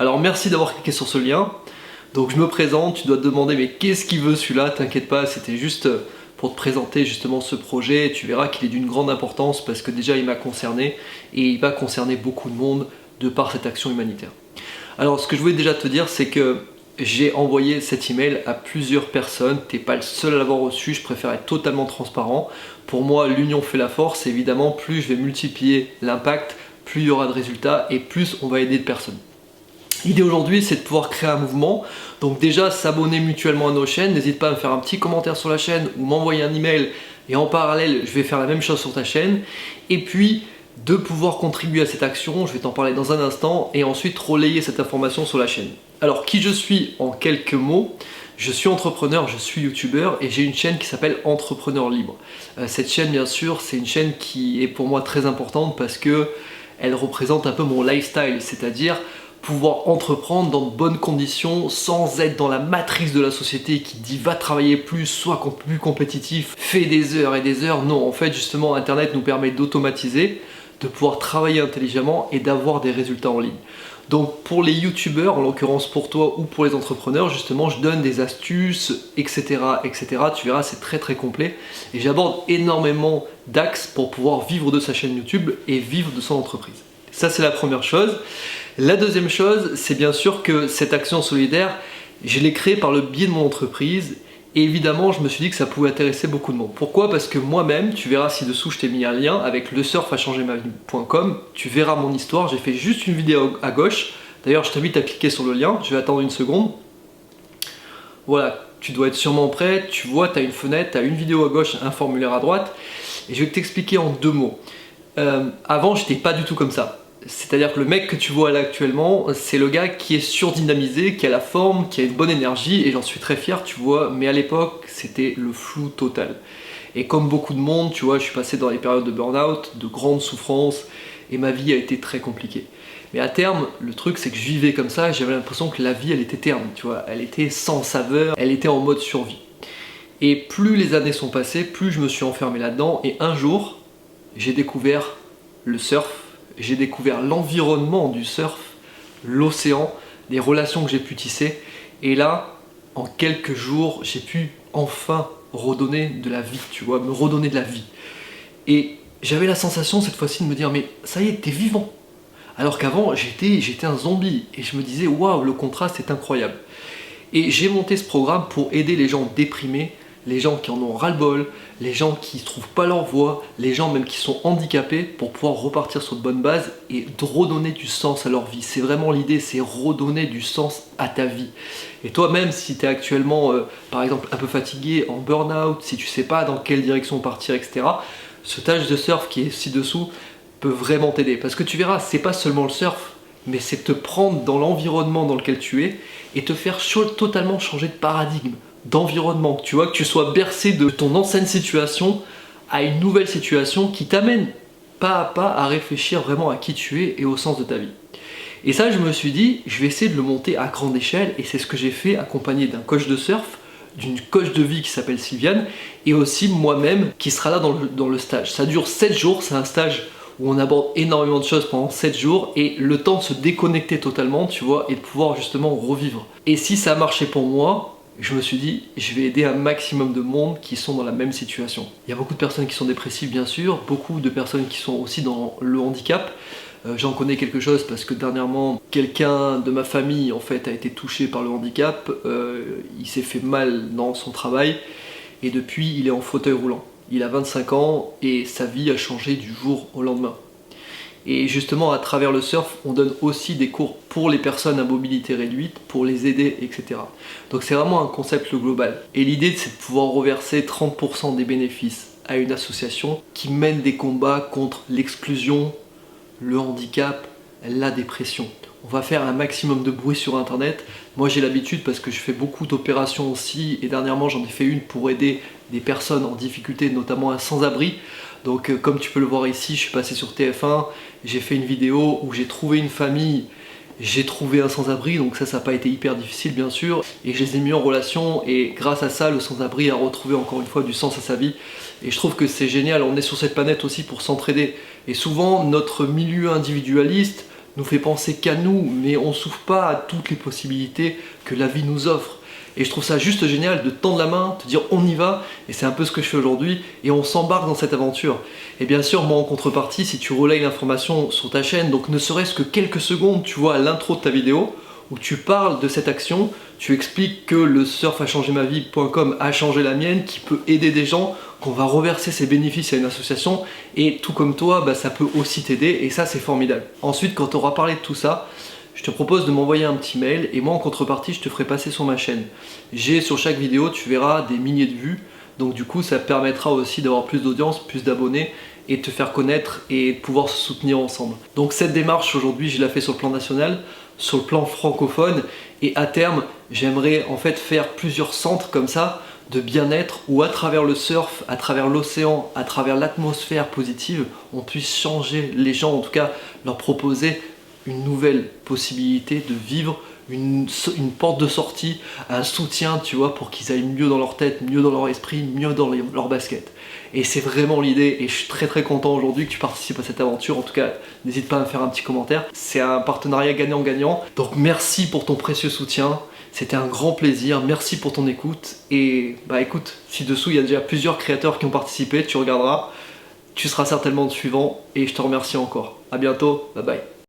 Alors merci d'avoir cliqué sur ce lien. Donc je me présente, tu dois te demander mais qu'est-ce qu'il veut celui-là? T'inquiète pas, c'était juste pour te présenter justement ce projet. Tu verras qu'il est d'une grande importance parce que déjà il m'a concerné et il va concerner beaucoup de monde de par cette action humanitaire. Alors ce que je voulais déjà te dire, c'est que j'ai envoyé cet email à plusieurs personnes. T'es pas le seul à l'avoir reçu, je préfère être totalement transparent. Pour moi, l'union fait la force, et évidemment, plus je vais multiplier l'impact, plus il y aura de résultats et plus on va aider de personnes. L'idée aujourd'hui, c'est de pouvoir créer un mouvement. Donc déjà, s'abonner mutuellement à nos chaînes. N'hésite pas à me faire un petit commentaire sur la chaîne ou m'envoyer un email. Et en parallèle, je vais faire la même chose sur ta chaîne. Et puis, de pouvoir contribuer à cette action, je vais t'en parler dans un instant. Et ensuite, relayer cette information sur la chaîne. Alors, qui je suis en quelques mots? Je suis entrepreneur, je suis youtubeur et j'ai une chaîne qui s'appelle Entrepreneur Libre. Cette chaîne, bien sûr, c'est une chaîne qui est pour moi très importante parce que elle représente un peu mon lifestyle, c'est-à-dire pouvoir entreprendre dans de bonnes conditions sans être dans la matrice de la société qui dit va travailler plus, sois plus compétitif, fais des heures et des heures. Non, en fait, justement, Internet nous permet d'automatiser, de pouvoir travailler intelligemment et d'avoir des résultats en ligne. Donc pour les youtubeurs, en l'occurrence pour toi ou pour les entrepreneurs, justement, je donne des astuces, etc. etc. Tu verras, c'est très très complet. Et j'aborde énormément d'axes pour pouvoir vivre de sa chaîne YouTube et vivre de son entreprise. Ça, c'est la première chose. La deuxième chose, c'est bien sûr que cette action solidaire, je l'ai créée par le biais de mon entreprise. Et évidemment, je me suis dit que ça pouvait intéresser beaucoup de monde. Pourquoi? Parce que moi-même, tu verras ci-dessous, je t'ai mis un lien avec lesurfachangermavie.com. Tu verras mon histoire, j'ai fait juste une vidéo à gauche. D'ailleurs, je t'invite à cliquer sur le lien, je vais attendre une seconde. Voilà, tu dois être sûrement prêt. Tu vois, tu as une fenêtre, tu as une vidéo à gauche, un formulaire à droite. Et je vais t'expliquer en deux mots. Avant, j'étais pas du tout comme ça. C'est-à-dire que le mec que tu vois là actuellement, c'est le gars qui est surdynamisé, qui a la forme, qui a une bonne énergie, et j'en suis très fier, tu vois, mais à l'époque, c'était le flou total. Et comme beaucoup de monde, tu vois, je suis passé dans les périodes de burn-out, de grandes souffrances, et ma vie a été très compliquée. Mais à terme, le truc, c'est que je vivais comme ça, et j'avais l'impression que la vie, elle était terne, tu vois, elle était sans saveur, elle était en mode survie. Et plus les années sont passées, plus je me suis enfermé là-dedans, et un jour, j'ai découvert le surf, j'ai découvert l'environnement du surf, l'océan, les relations que j'ai pu tisser. Et là, en quelques jours, j'ai pu enfin redonner de la vie, tu vois, me redonner de la vie. Et j'avais la sensation cette fois-ci de me dire, mais ça y est, t'es vivant. Alors qu'avant, j'étais un zombie. Et je me disais, waouh, le contraste est incroyable. Et j'ai monté ce programme pour aider les gens déprimés, les gens qui en ont ras-le-bol, les gens qui ne trouvent pas leur voie, les gens même qui sont handicapés pour pouvoir repartir sur de bonnes bases et de redonner du sens à leur vie. C'est vraiment l'idée, c'est redonner du sens à ta vie. Et toi-même, si tu es actuellement, par exemple, un peu fatigué, en burn-out, si tu ne sais pas dans quelle direction partir, etc., ce stage de surf qui est ci-dessous peut vraiment t'aider. Parce que tu verras, c'est pas seulement le surf, mais c'est te prendre dans l'environnement dans lequel tu es et te faire totalement changer de paradigme, d'environnement, tu vois, que tu sois bercé de ton ancienne situation à une nouvelle situation qui t'amène pas à pas à réfléchir vraiment à qui tu es et au sens de ta vie. Et ça, je me suis dit, je vais essayer de le monter à grande échelle, et c'est ce que j'ai fait, accompagné d'un coach de surf, d'une coach de vie qui s'appelle Sylviane, et aussi moi-même qui sera là dans le stage. Ça dure 7 jours, c'est un stage où on aborde énormément de choses pendant 7 jours, et le temps de se déconnecter totalement, tu vois, et de pouvoir justement revivre. Et si ça a marché pour moi, je me suis dit, je vais aider un maximum de monde qui sont dans la même situation. Il y a beaucoup de personnes qui sont dépressives, bien sûr, beaucoup de personnes qui sont aussi dans le handicap. J'en connais quelque chose parce que dernièrement, quelqu'un de ma famille en fait a été touché par le handicap. Il s'est fait mal dans son travail et depuis, il est en fauteuil roulant. Il a 25 ans et sa vie a changé du jour au lendemain. Et justement, à travers le surf, on donne aussi des cours pour les personnes à mobilité réduite, pour les aider, etc. Donc c'est vraiment un concept global. Et l'idée, c'est de pouvoir reverser 30% des bénéfices à une association qui mène des combats contre l'exclusion, le handicap, la dépression. On va faire un maximum de bruit sur Internet. Moi, j'ai l'habitude parce que je fais beaucoup d'opérations aussi. Et dernièrement, j'en ai fait une pour aider des personnes en difficulté, notamment un sans-abri. Donc comme tu peux le voir ici, je suis passé sur TF1, j'ai fait une vidéo où j'ai trouvé une famille, j'ai trouvé un sans-abri, donc ça n'a pas été hyper difficile bien sûr, et je les ai mis en relation, et grâce à ça, le sans-abri a retrouvé encore une fois du sens à sa vie, et je trouve que c'est génial. On est sur cette planète aussi pour s'entraider, et souvent notre milieu individualiste, nous fait penser qu'à nous, mais on s'ouvre pas à toutes les possibilités que la vie nous offre. Et je trouve ça juste génial de tendre la main, te dire on y va, et c'est un peu ce que je fais aujourd'hui, et on s'embarque dans cette aventure. Et bien sûr, moi en contrepartie, si tu relayes l'information sur ta chaîne, donc ne serait-ce que quelques secondes, tu vois, à l'intro de ta vidéo, où tu parles de cette action, tu expliques que le surf a changé ma vie.com a changé la mienne, qui peut aider des gens, qu'on va reverser ses bénéfices à une association, et tout comme toi, bah, ça peut aussi t'aider, et ça c'est formidable. Ensuite, quand tu auras parlé de tout ça, je te propose de m'envoyer un petit mail et moi en contrepartie je te ferai passer sur ma chaîne. J'ai sur chaque vidéo, tu verras des milliers de vues, donc du coup ça permettra aussi d'avoir plus d'audience, plus d'abonnés et de te faire connaître et de pouvoir se soutenir ensemble. Donc cette démarche aujourd'hui je la fais sur le plan national, sur le plan francophone et à terme j'aimerais en fait faire plusieurs centres comme ça de bien-être où à travers le surf, à travers l'océan, à travers l'atmosphère positive, on puisse changer les gens, en tout cas leur proposer une nouvelle possibilité de vivre, une porte de sortie, un soutien, tu vois, pour qu'ils aillent mieux dans leur tête, mieux dans leur esprit, mieux dans leur basket. Et c'est vraiment l'idée, et je suis très très content aujourd'hui que tu participes à cette aventure. En tout cas, n'hésite pas à me faire un petit commentaire. C'est un partenariat gagnant-gagnant. Donc merci pour ton précieux soutien. C'était un grand plaisir. Merci pour ton écoute. Et bah écoute, ci-dessous, il y a déjà plusieurs créateurs qui ont participé. Tu regarderas. Tu seras certainement le suivant. Et je te remercie encore. À bientôt. Bye bye.